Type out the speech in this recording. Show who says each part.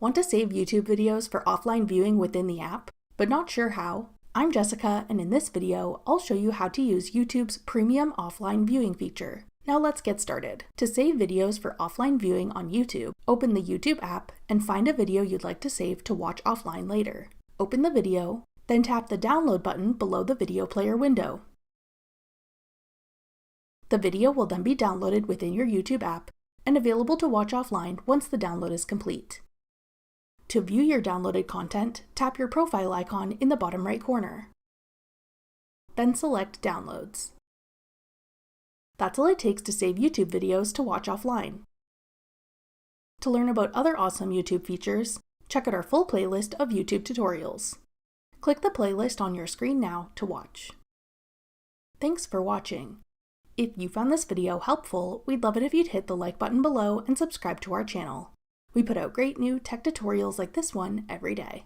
Speaker 1: Want to save YouTube videos for offline viewing within the app, but not sure how? I'm Jessica, and in this video, I'll show you how to use YouTube's premium offline viewing feature. Now let's get started. To save videos for offline viewing on YouTube, open the YouTube app and find a video you'd like to save to watch offline later. Open the video, then tap the download button below the video player window. The video will then be downloaded within your YouTube app and available to watch offline once the download is complete. To view your downloaded content, tap your profile icon in the bottom right corner. Then select Downloads. That's all it takes to save YouTube videos to watch offline. To learn about other awesome YouTube features, check out our full playlist of YouTube tutorials. Click the playlist on your screen now to watch. Thanks for watching. If you found this video helpful, we'd love it if you'd hit the like button below and subscribe to our channel. We put out great new tech tutorials like this one every day.